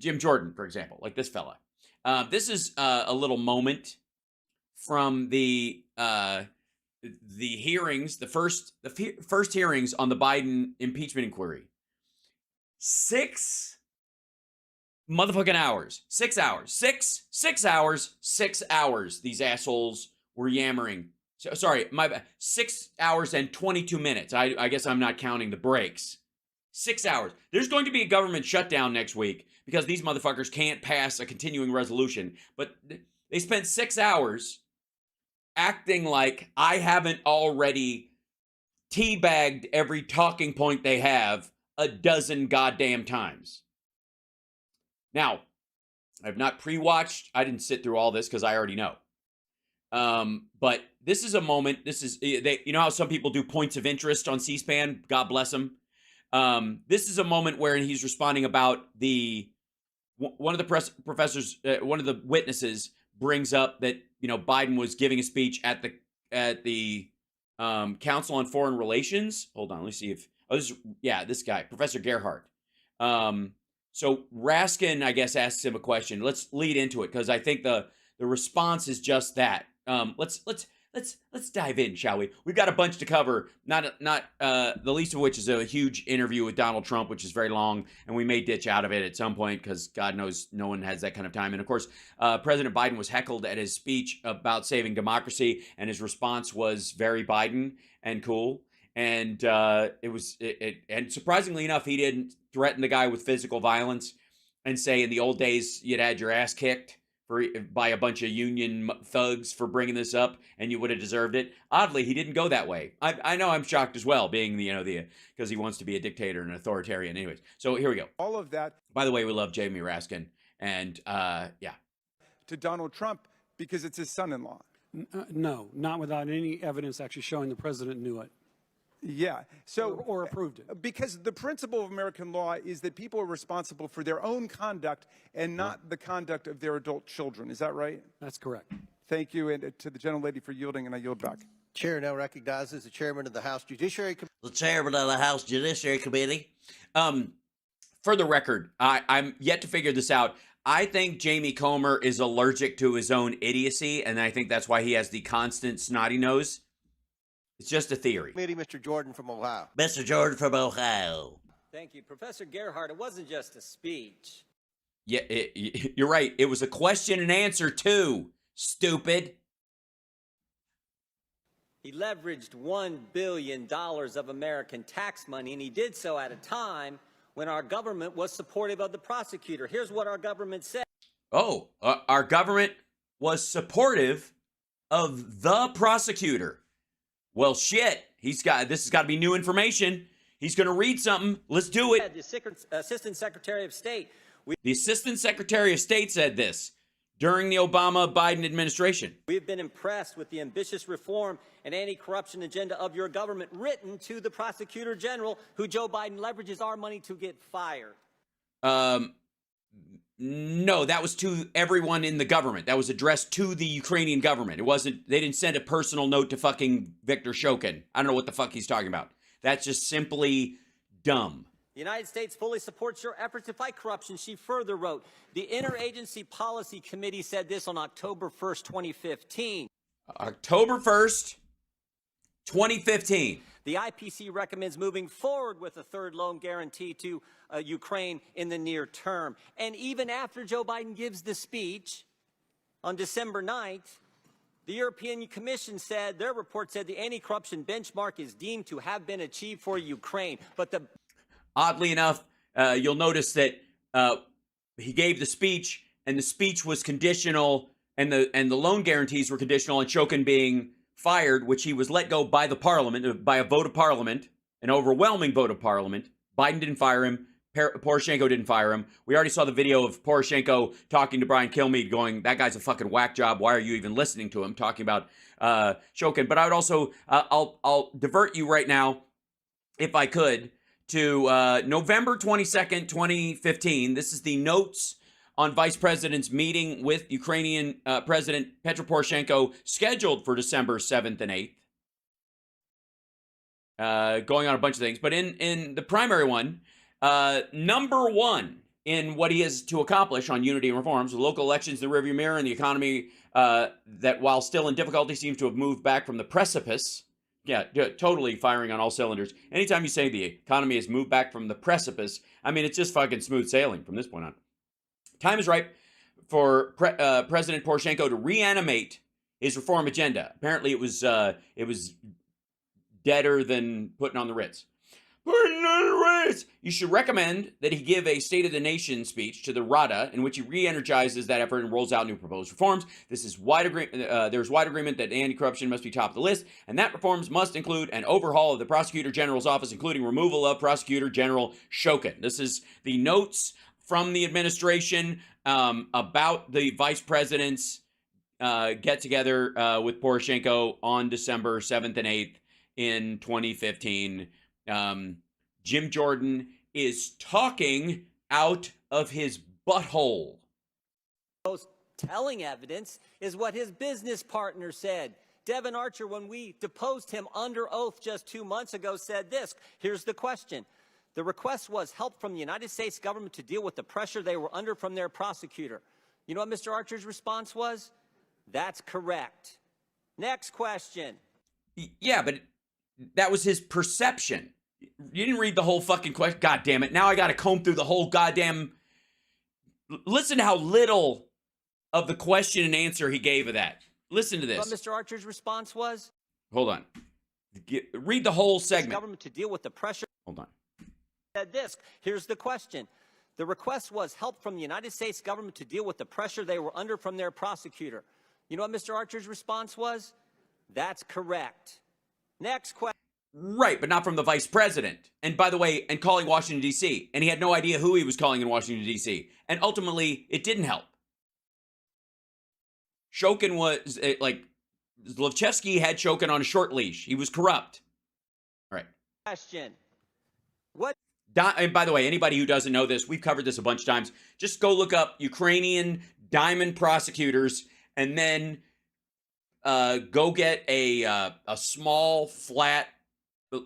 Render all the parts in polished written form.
Jim Jordan, for example, like this fella. This is a little moment from the hearings, the first hearings on the Biden impeachment inquiry. 6 motherfucking hours. 6 hours. 6 hours. 6 hours. These assholes were yammering. Sorry, my bad. 6 hours and 22 minutes. I guess I'm not counting the breaks. 6 hours. There's going to be a government shutdown next week because these motherfuckers can't pass a continuing resolution. But they spent 6 hours acting like I haven't already teabagged every talking point they have a dozen goddamn times. Now, I've not pre-watched. I didn't sit through all this because I already know. But this is a moment. This is, you know how some people do points of interest on C-SPAN? God bless them. This is a moment where he's responding about one of the professors, one of the witnesses brings up that, you know, Biden was giving a speech at the Council on Foreign Relations. Hold on, let me see if, this guy, Professor Gerhardt. So Raskin, I guess, asks him a question. Let's lead into it because I think the response is just that. Let's dive in, shall we? We've got a bunch to cover. Not the least of which is a huge interview with Donald Trump, which is very long, and we may ditch out of it at some point because God knows no one has that kind of time. And of course, President Biden was heckled at his speech about saving democracy, and his response was very Biden and cool. And and surprisingly enough, he didn't threaten the guy with physical violence and say in the old days you'd had your ass kicked by a bunch of union thugs for bringing this up and you would have deserved it. Oddly, he didn't go that way. I know I'm shocked as well, being because he wants to be a dictator and an authoritarian. Anyways, so here we go. All of that. By the way, we love Jamie Raskin, and to Donald Trump because it's his son-in-law. No, not without any evidence actually showing the president knew it. Yeah. So or approved it. Because the principle of American law is that people are responsible for their own conduct and not the conduct of their adult children. Is that right? That's correct. Thank you, and to the gentlelady for yielding, and I yield back. Chair now recognizes the chairman of the House Judiciary Committee. The chairman of the House Judiciary Committee. For the record, I'm yet to figure this out. I think Jamie Comer is allergic to his own idiocy, and I think that's why he has the constant snotty nose. It's just a theory. Committee, Mr. Jordan from Ohio. Mr. Jordan from Ohio. Thank you. Professor Gerhardt, it wasn't just a speech. Yeah, you're right. It was a question and answer, too, stupid. He leveraged $1 billion of American tax money, and he did so at a time when our government was supportive of the prosecutor. Here's what our government said. Oh, our government was supportive of the prosecutor. Well, shit, this has got to be new information. He's going to read something. Let's do it. The Assistant Secretary of State. The Assistant Secretary of State said this during the Obama-Biden administration. We have been impressed with the ambitious reform and anti-corruption agenda of your government written to the Prosecutor General, who Joe Biden leverages our money to get fired. No, that was to everyone in the government. That was addressed to the Ukrainian government. It wasn't, they didn't send a personal note to fucking Viktor Shokin. I don't know what the fuck he's talking about. That's just simply dumb. The United States fully supports your efforts to fight corruption, she further wrote. The Interagency Policy Committee said this on October 1st, 2015. October 1st, 2015. The IPC recommends moving forward with a third loan guarantee to Ukraine in the near term. And even after Joe Biden gives the speech on December 9th, the European Commission said, their report said the anti-corruption benchmark is deemed to have been achieved for Ukraine. But oddly enough, you'll notice that he gave the speech, and the speech was conditional, and the loan guarantees were conditional on Shokin being fired, which he was let go by the parliament, by a vote of parliament, an overwhelming vote of parliament. Biden didn't fire him. Poroshenko didn't fire him. We already saw the video of Poroshenko talking to Brian Kilmeade going, that guy's a fucking whack job. Why are you even listening to him? Talking about Shokin. But I would also, I'll divert you right now, if I could, to November 22nd, 2015. This is the notes on Vice President's meeting with Ukrainian President Petro Poroshenko, scheduled for December 7th and 8th. Going on a bunch of things. But in the primary one, number one, in what he has to accomplish on unity and reforms, with local elections in the rearview mirror and the economy that, while still in difficulty, seems to have moved back from the precipice. Yeah, totally firing on all cylinders. Anytime you say the economy has moved back from the precipice, I mean, it's just fucking smooth sailing from this point on. Time is ripe for President Poroshenko to reanimate his reform agenda. Apparently, it was deader than putting on the Ritz. Putting on the Ritz! You should recommend that he give a State of the Nation speech to the Rada in which he re-energizes that effort and rolls out new proposed reforms. There's wide agreement that anti-corruption must be top of the list, and that reforms must include an overhaul of the Prosecutor General's office, including removal of Prosecutor General Shokin. This is the notes from the administration about the vice president's get-together with Poroshenko on December 7th and 8th in 2015. Jim Jordan is talking out of his butthole. Most telling evidence is what his business partner said. Devin Archer, when we deposed him under oath just 2 months ago, said this. Here's the question. The request was help from the United States government to deal with the pressure they were under from their prosecutor. You know what Mr. Archer's response was? That's correct. Next question. Yeah, but that was his perception. You didn't read the whole fucking question. God damn it. Now I got to comb through the whole goddamn... Listen to how little of the question and answer he gave of that. Listen to this. What Mr. Archer's response was? Hold on. Read the whole segment. Government to deal with the pressure. Hold on. Said this. Here's the question. The request was help from the United States government to deal with the pressure they were under from their prosecutor. You know what Mr. Archer's response was? That's correct. Next question. Right, but not from the vice president. And by the way, and calling Washington, D.C. And he had no idea who he was calling in Washington, D.C. And ultimately, it didn't help. Shokin was, Zlochevsky had Shokin on a short leash. He was corrupt. All right. Question. What? And by the way, anybody who doesn't know this, we've covered this a bunch of times. Just go look up Ukrainian diamond prosecutors and then go get a small, flat,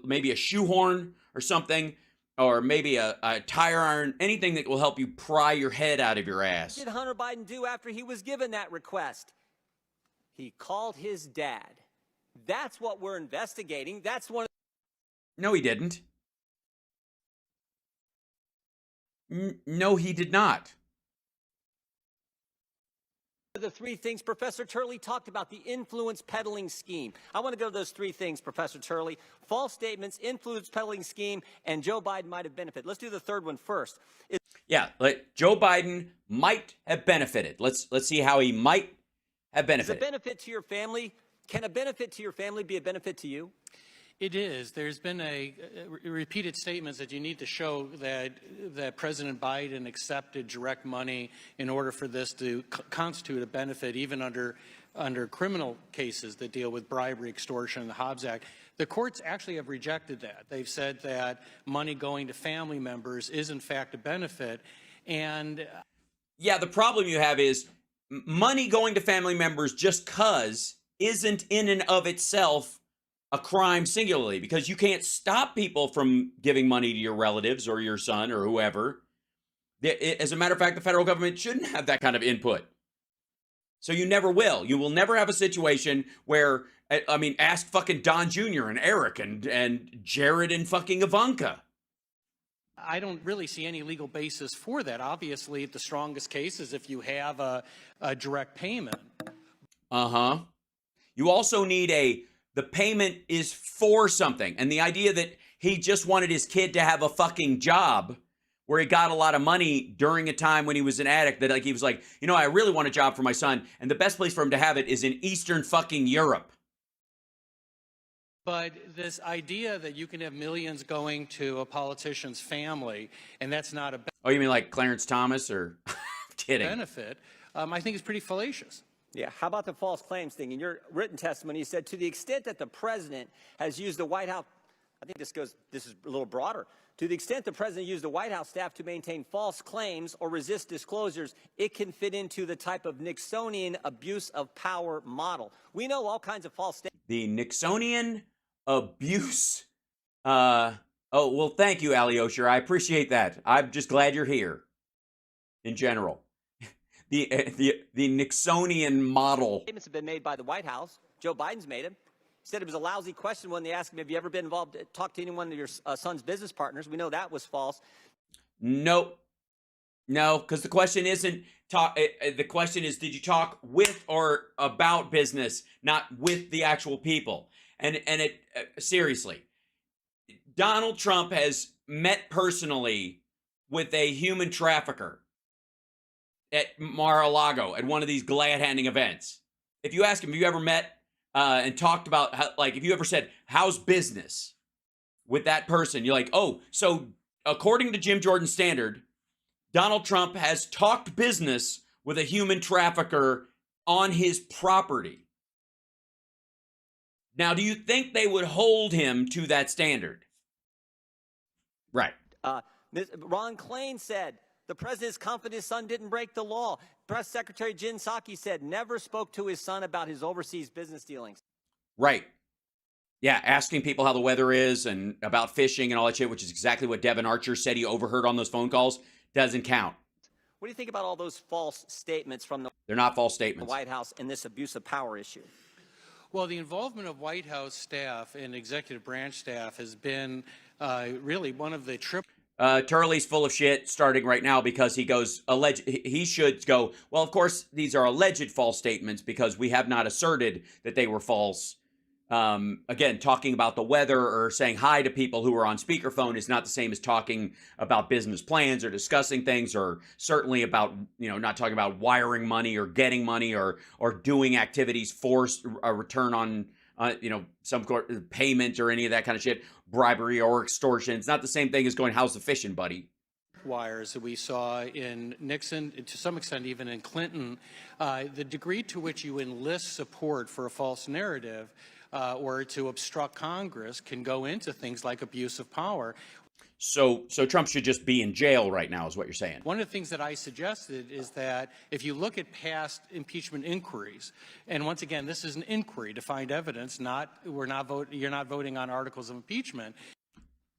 maybe a shoehorn or something, or maybe a tire iron, anything that will help you pry your head out of your ass. What did Hunter Biden do after he was given that request? He called his dad. That's what we're investigating. That's one. No, he didn't. No, he did not. The three things Professor Turley talked about, the influence peddling scheme. I want to go to those three things, Professor Turley. False statements, influence peddling scheme, and Joe Biden might have benefited. Let's do the third one first. Yeah, Joe Biden might have benefited. Let's see how he might have benefited. Is a benefit to your family? Can a benefit to your family be a benefit to you? It is. There's been repeated statements that you need to show that President Biden accepted direct money in order for this to constitute a benefit, even under criminal cases that deal with bribery, extortion, and the Hobbs Act. The courts actually have rejected that. They've said that money going to family members is, in fact, a benefit. And yeah, the problem you have is money going to family members just 'cause isn't in and of itself a crime singularly, because you can't stop people from giving money to your relatives or your son or whoever. As a matter of fact, the federal government shouldn't have that kind of input. So you never will. You will never have a situation where, I mean, ask fucking Don Jr. and Eric and Jared and fucking Ivanka. I don't really see any legal basis for that. Obviously, the strongest case is if you have a direct payment. Uh-huh. You also need the payment is for something. And the idea that he just wanted his kid to have a fucking job where he got a lot of money during a time when he was an addict, that he was like, you know, I really want a job for my son, and the best place for him to have it is in Eastern fucking Europe. But this idea that you can have millions going to a politician's family, and that's not a Oh, you mean like Clarence Thomas, or kidding? benefit, I think is pretty fallacious. Yeah, how about the false claims thing? In your written testimony, you said to the extent that the president has used the White House, I think this is a little broader. To the extent the president used the White House staff to maintain false claims or resist disclosures, it can fit into the type of Nixonian abuse of power model. We know all kinds of false statements. The Nixonian abuse. Oh, well, thank you, Alyosha. I appreciate that. I'm just glad you're here. in general. The Nixonian model. Statements have been made by the White House. Joe Biden's made them. He said it was a lousy question when they asked him, have you ever been involved, talked to anyone of your son's business partners? We know that was false. Nope. No, because the question isn't talk. The question is, did you talk with or about business, not with the actual people? And it seriously, Donald Trump has met personally with a human trafficker at Mar-a-Lago at one of these glad-handing events. If you ask him, have you ever met and talked about, how, like, if you ever said, how's business with that person? You're like, oh, so according to Jim Jordan standard, Donald Trump has talked business with a human trafficker on his property. Now, do you think they would hold him to that standard? Right. Ron Klain said, the president's confident his son didn't break the law. Press Secretary Jen Psaki said never spoke to his son about his overseas business dealings. Right. Yeah, asking people how the weather is and about fishing and all that shit, which is exactly what Devin Archer said he overheard on those phone calls, doesn't count. What do you think about all those false statements from the They're not false statements. White House in this abuse of power issue? Well, the involvement of White House staff and executive branch staff has been really one of the Turley's full of shit starting right now because he goes, he should go, well, of course, these are alleged false statements because we have not asserted that they were false. Again, talking about the weather or saying hi to people who are on speakerphone is not the same as talking about business plans or discussing things, or certainly about, not talking about wiring money or getting money or doing activities for a return on, some payment or any of that kind of shit, bribery or extortion. It's not the same thing as going, how's the fishing, buddy? wires that we saw in Nixon, to some extent even in Clinton, the degree to which you enlist support for a false narrative or to obstruct Congress can go into things like abuse of power. So Trump should just be in jail right now is what you're saying. One of the things that I suggested is that if you look at past impeachment inquiries, and once again, this is an inquiry to find evidence, you're not voting on articles of impeachment.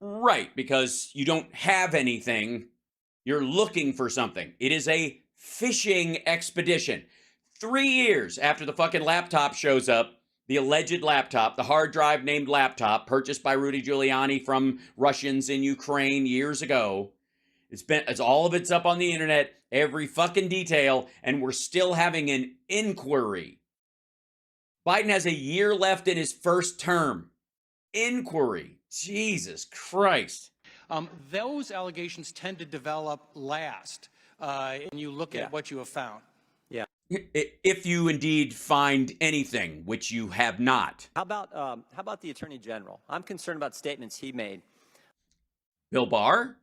Right, because you don't have anything. You're looking for something. It is a fishing expedition. 3 years after the fucking laptop shows up, the alleged laptop, the hard drive named laptop purchased by Rudy Giuliani from Russians in Ukraine years ago. It's all of it's up on the internet, every fucking detail, and we're still having an inquiry. Biden has a year left in his first term. Inquiry. Jesus Christ. Those allegations tend to develop last, and you look at what you have found. Yeah. If you indeed find anything, which you have not. How about the Attorney General? I'm concerned about statements he made. Bill Barr?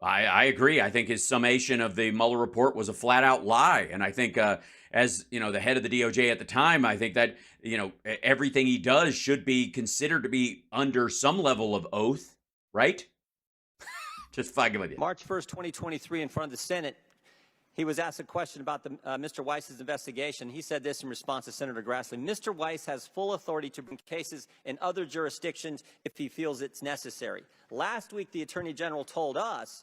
I agree. I think his summation of the Mueller report was a flat-out lie. And I think as, the head of the DOJ at the time, I think that, everything he does should be considered to be under some level of oath, right? Just fucking with you. March 1st, 2023, in front of the Senate, he was asked a question about Mr. Weiss's investigation. He said this in response to Senator Grassley. Mr. Weiss has full authority to bring cases in other jurisdictions if he feels it's necessary. Last week, the Attorney General told us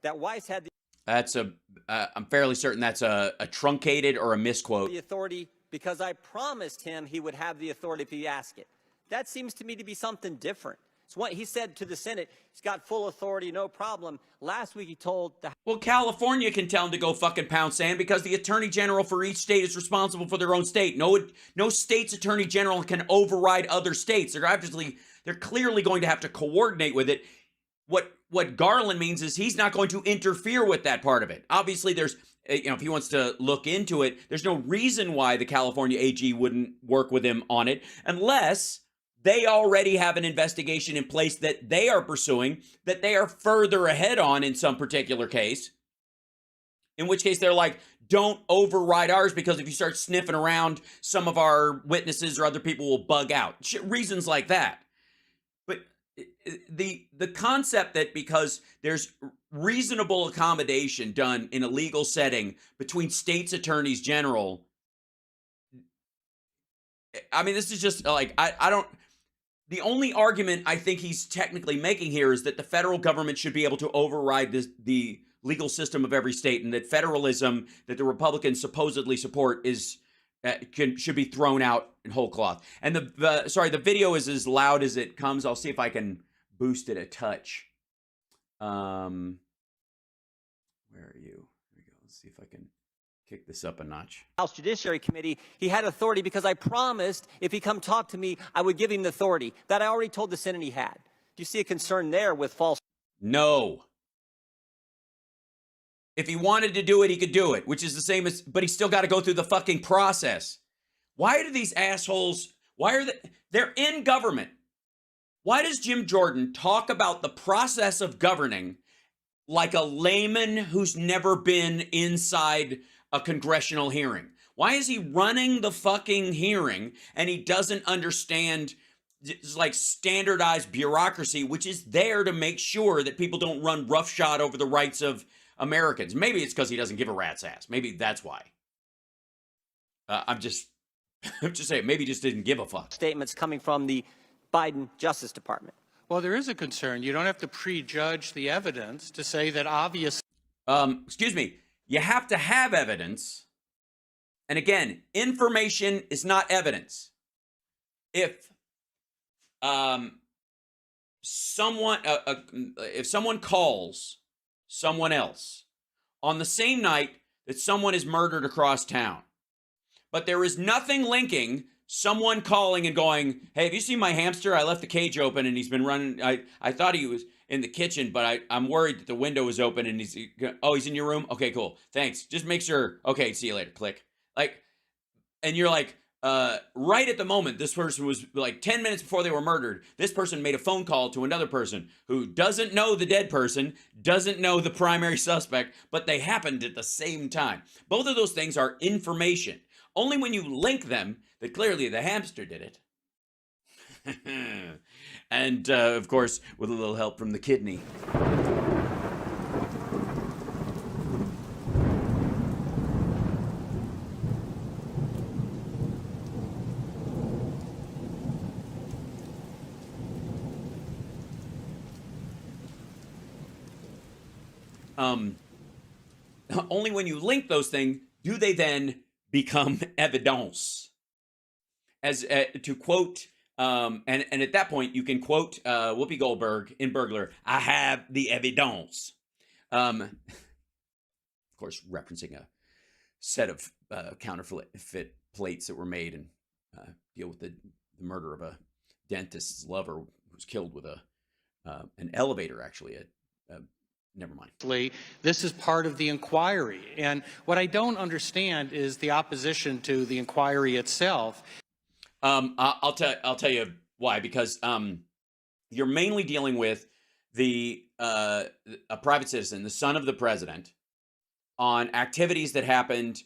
that Weiss had I'm fairly certain that's a truncated or a misquote. The authority because I promised him he would have the authority if he asked it. That seems to me to be something different. It's what he said to the Senate. He's got full authority, no problem. Last week he told the Well, California can tell him to go fucking pound sand because the Attorney General for each state is responsible for their own state. No state's Attorney General can override other states. They're clearly going to have to coordinate with it. What Garland means is he's not going to interfere with that part of it. Obviously, there's, if he wants to look into it, there's no reason why the California AG wouldn't work with him on it unless they already have an investigation in place that they are pursuing, that they are further ahead on in some particular case. In which case they're like, don't override ours because if you start sniffing around, some of our witnesses or other people will bug out. Reasons like that. But the concept that because there's reasonable accommodation done in a legal setting between states' attorneys general, I mean, this is just like, the only argument I think he's technically making here is that the federal government should be able to override the legal system of every state, and that federalism that the Republicans supposedly support is should be thrown out in whole cloth. And the video is as loud as it comes. I'll see if I can boost it a touch. Where are you? Here we go. Let's see if I can kick this up a notch. House Judiciary Committee, he had authority because I promised if he come talk to me, I would give him the authority that I already told the Senate he had. Do you see a concern there with false? No. If he wanted to do it, he could do it, which is the same as, but he's still got to go through the fucking process. Why do these assholes, they're in government. Why does Jim Jordan talk about the process of governing like a layman who's never been inside a congressional hearing? Why is he running the fucking hearing and he doesn't understand like standardized bureaucracy, which is there to make sure that people don't run roughshod over the rights of Americans? Maybe it's because he doesn't give a rat's ass. Maybe that's why. I'm just saying, maybe he just didn't give a fuck. Statements coming from the Biden Justice Department. Well, there is a concern. You don't have to prejudge the evidence to say that obvious. Excuse me. You have to have evidence. And again, information is not evidence. If someone calls someone else on the same night that someone is murdered across town, but there is nothing linking someone calling and going, hey, have you seen my hamster? I left the cage open and he's been running. I thought he was in the kitchen, but I'm worried that the window was open and he's in your room? Okay, cool. Thanks. Just make sure. Okay, see you later. Click. And you're like, right at the moment, this person was like 10 minutes before they were murdered. This person made a phone call to another person who doesn't know the dead person, doesn't know the primary suspect, but they happened at the same time. Both of those things are information. Only when you link them that clearly the hamster did it. And, of course, with a little help from the kidney. Only when you link those things do they then become evidence. As to quote, and at that point you can quote Whoopi Goldberg in Burglar, I have the evidence. Of course, referencing a set of counterfeit plates that were made and deal with the murder of a dentist's lover who was killed with an elevator, actually. Never mind. This is part of the inquiry. And what I don't understand is the opposition to the inquiry itself. I'll tell you why. Because you're mainly dealing with a private citizen, the son of the president, on activities that happened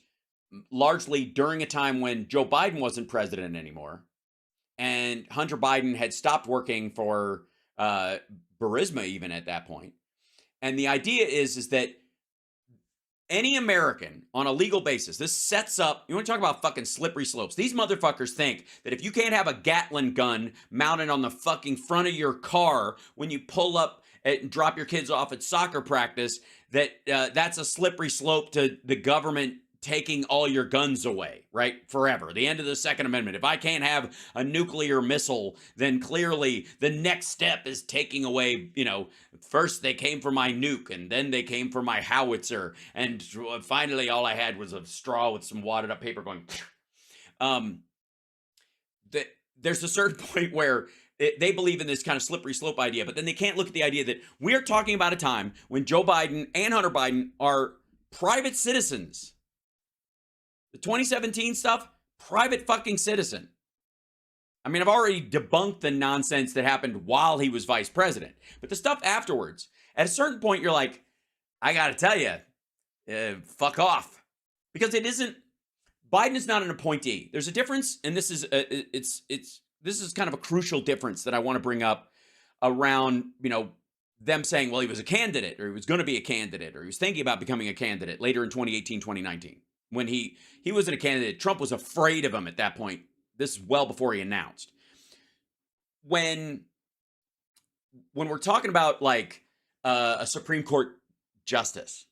largely during a time when Joe Biden wasn't president anymore, and Hunter Biden had stopped working for Burisma even at that point. And the idea is that any American on a legal basis, this sets up, you want to talk about fucking slippery slopes. These motherfuckers think that if you can't have a Gatling gun mounted on the fucking front of your car when you pull up and drop your kids off at soccer practice, that that's a slippery slope to the government taking all your guns away, right? Forever. The end of the Second Amendment. If I can't have a nuclear missile, then clearly the next step is taking away, first they came for my nuke and then they came for my howitzer. And finally all I had was a straw with some wadded up paper going, there's a certain point where they believe in this kind of slippery slope idea, but then they can't look at the idea that we're talking about a time when Joe Biden and Hunter Biden are private citizens. The 2017 stuff, private fucking citizen. I mean, I've already debunked the nonsense that happened while he was vice president. But the stuff afterwards, at a certain point, you're like, I got to tell you, fuck off. Because it isn't, Biden is not an appointee. There's a difference, and this is, this is kind of a crucial difference that I want to bring up around, them saying, well, he was a candidate, or he was going to be a candidate, or he was thinking about becoming a candidate later in 2018, 2019. When he wasn't a candidate, Trump was afraid of him at that point. This is well before he announced. When we're talking about like a Supreme Court justice,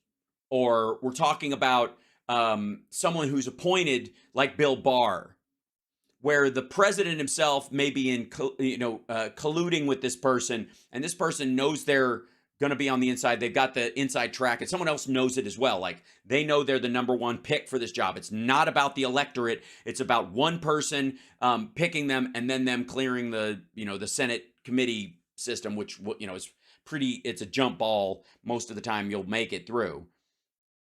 or we're talking about someone who's appointed like Bill Barr, where the president himself may be in, colluding with this person, and this person knows they're going to be on the inside. They've got the inside track, and someone else knows it as well. Like, they know they're the number one pick for this job. It's not about the electorate. It's about one person picking them, and then them clearing the Senate committee system, which, is pretty, it's a jump ball. Most of the time you'll make it through,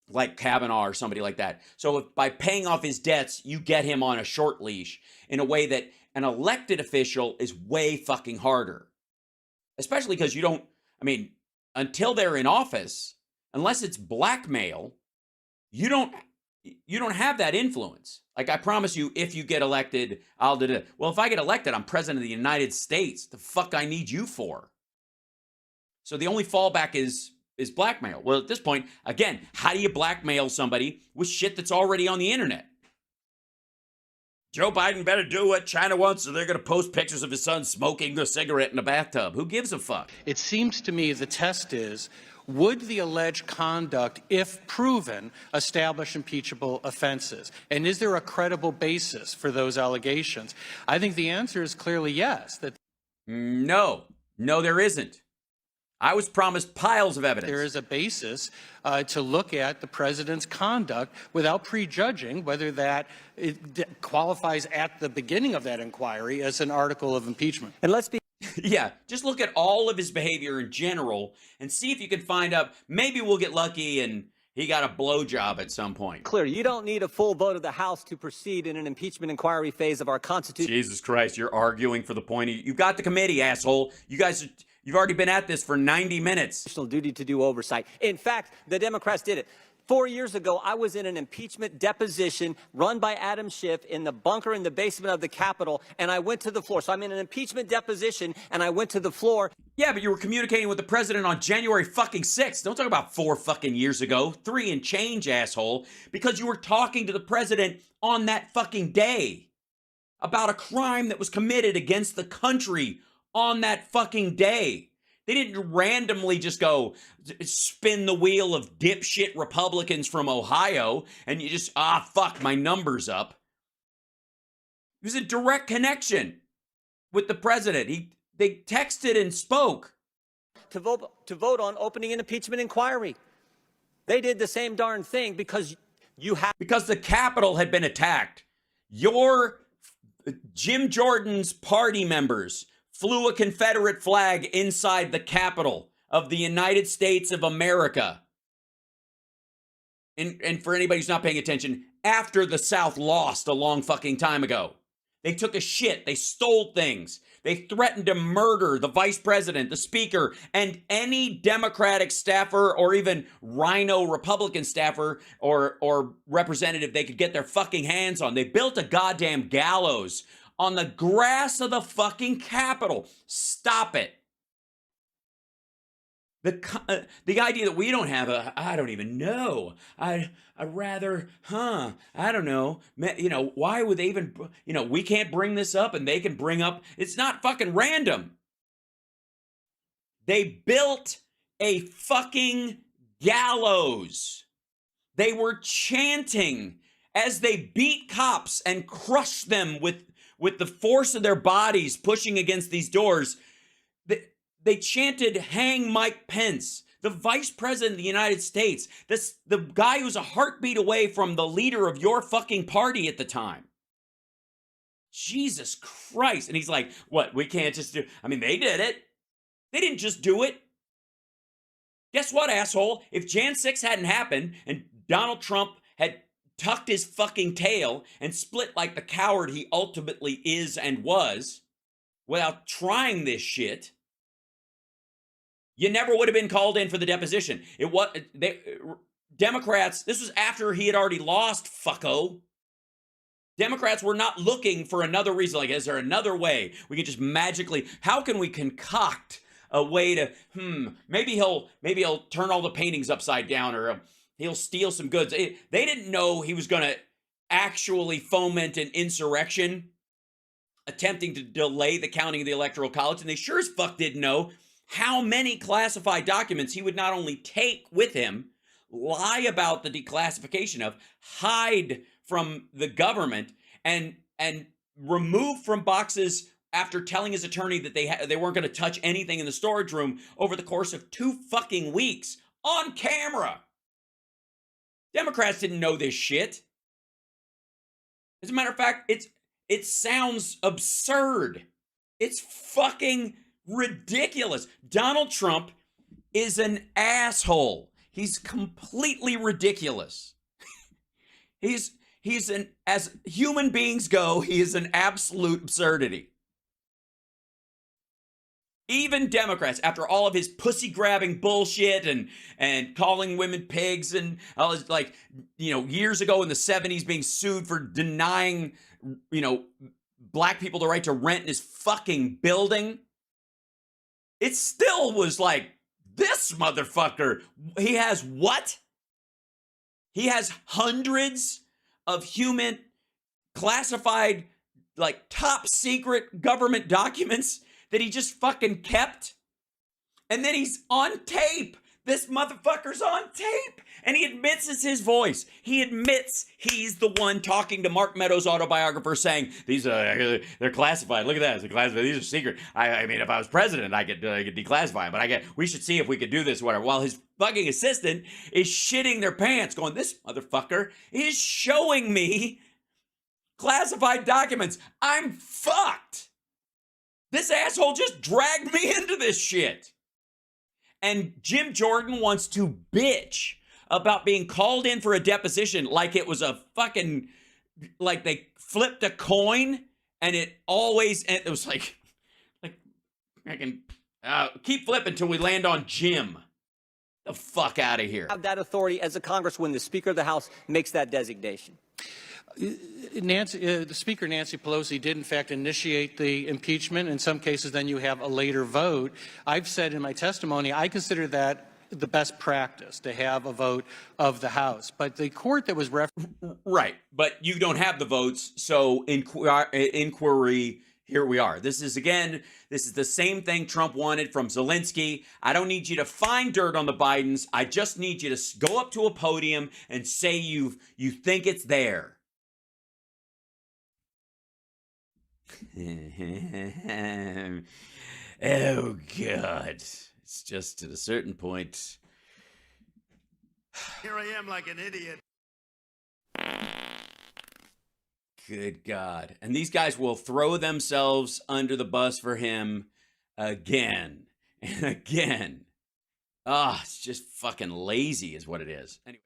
like Kavanaugh or somebody like that. So if by paying off his debts, you get him on a short leash in a way that an elected official is way fucking harder. Especially because until they're in office, unless it's blackmail, you don't have that influence. Like, I promise you, if you get elected, I'll do it. Well, if I get elected, I'm president of the United States. The fuck I need you for? So the only fallback is blackmail. Well, at this point, again, how do you blackmail somebody with shit that's already on the internet? Joe Biden better do what China wants, so they're going to post pictures of his son smoking a cigarette in a bathtub. Who gives a fuck? It seems to me the test is, would the alleged conduct, if proven, establish impeachable offenses? And is there a credible basis for those allegations? I think the answer is clearly yes. No, there isn't. I was promised piles of evidence. There is a basis to look at the president's conduct without prejudging whether that qualifies at the beginning of that inquiry as an article of impeachment. And let's be Yeah, just look at all of his behavior in general and see if you can find out. Maybe we'll get lucky and he got a blowjob at some point. clear. You don't need a full vote of the House to proceed in an impeachment inquiry phase of our Constitution. Jesus Christ, you're arguing for the point. You've got the committee, asshole. You've already been at this for 90 minutes. Duty to do oversight. In fact, the Democrats did it. 4 years ago, I was in an impeachment deposition run by Adam Schiff in the bunker in the basement of the Capitol, and I went to the floor. So I'm in an impeachment deposition, and I went to the floor. Yeah, but you were communicating with the president on January fucking 6th. Don't talk about 4 fucking years ago. 3 and change, asshole. Because you were talking to the president on that fucking day about a crime that was committed against the country on that fucking day. They didn't randomly just go spin the wheel of dipshit Republicans from Ohio and you just, fuck, my number's up. It was a direct connection with the president. They texted and spoke. To vote on opening an impeachment inquiry. They did the same darn thing because Because the Capitol had been attacked. Your Jim Jordan's party members flew a Confederate flag inside the Capitol of the United States of America. And for anybody who's not paying attention, after the South lost a long fucking time ago, they took a shit. They stole things. They threatened to murder the vice president, the speaker, and any Democratic staffer or even rhino Republican staffer or representative they could get their fucking hands on. They built a goddamn gallows on the grass of the fucking Capitol. Stop it. The idea that we don't have I don't even know. I'd rather, I don't know. Why would they even, we can't bring this up and they can bring up, it's not fucking random. They built a fucking gallows. They were chanting as they beat cops and crushed them with the force of their bodies pushing against these doors. They chanted, "Hang Mike Pence," the vice president of the United States, the guy who's a heartbeat away from the leader of your fucking party at the time. Jesus Christ. And he's like, what, we can't just do, they did it. They didn't just do it. Guess what, asshole? If Jan 6 hadn't happened and Donald Trump had tucked his fucking tail and split like the coward he ultimately is and was without trying this shit, you never would have been called in for the deposition. Democrats, this was after he had already lost, fucko. Democrats were not looking for another reason. Like, is there another way we can just magically, how can we concoct a way to, maybe he'll turn all the paintings upside down, or he'll steal some goods. They didn't know he was going to actually foment an insurrection attempting to delay the counting of the Electoral College, and they sure as fuck didn't know how many classified documents he would not only take with him, lie about the declassification of, hide from the government, and remove from boxes after telling his attorney that they weren't going to touch anything in the storage room over the course of 2 fucking weeks on camera. Democrats didn't know this shit. As a matter of fact, it sounds absurd. It's fucking ridiculous. Donald Trump is an asshole. He's completely ridiculous. He's as human beings go, he is an absolute absurdity. Even Democrats, after all of his pussy grabbing bullshit and calling women pigs and all his, like, you know, years ago in the 70s being sued for denying, you know, black people the right to rent in his fucking building, it still was like, this motherfucker, he has what? He has hundreds of human classified, like, top secret government documents that he just fucking kept. And then he's on tape. This motherfucker's on tape. And he admits it's his voice. He admits he's the one talking to Mark Meadows' autobiographer saying, these are, they're classified. Look at that. They're classified. These are secret. I mean, if I was president, I could declassify them. But we should see if we could do this, whatever. While his fucking assistant is shitting their pants going, this motherfucker is showing me classified documents. I'm fucked. This asshole just dragged me into this shit. And Jim Jordan wants to bitch about being called in for a deposition like it was a fucking, like they flipped a coin and it was like I can keep flipping until we land on Jim. The fuck out of here. Have that authority as a Congress when the Speaker of the House makes that designation. The Speaker, Nancy Pelosi, did in fact initiate the impeachment. In some cases, then you have a later vote. I've said in my testimony, I consider that the best practice to have a vote of the House. But the court that was right, but you don't have the votes, so inquiry. Here we are. This is the same thing Trump wanted from Zelensky. I don't need you to find dirt on the Bidens. I just need you to go up to a podium and say you think it's there. Oh, God. It's just at a certain point. Here I am like an idiot. Good God. And these guys will throw themselves under the bus for him again and again. Ah, it's just fucking lazy is what it is. Anyway.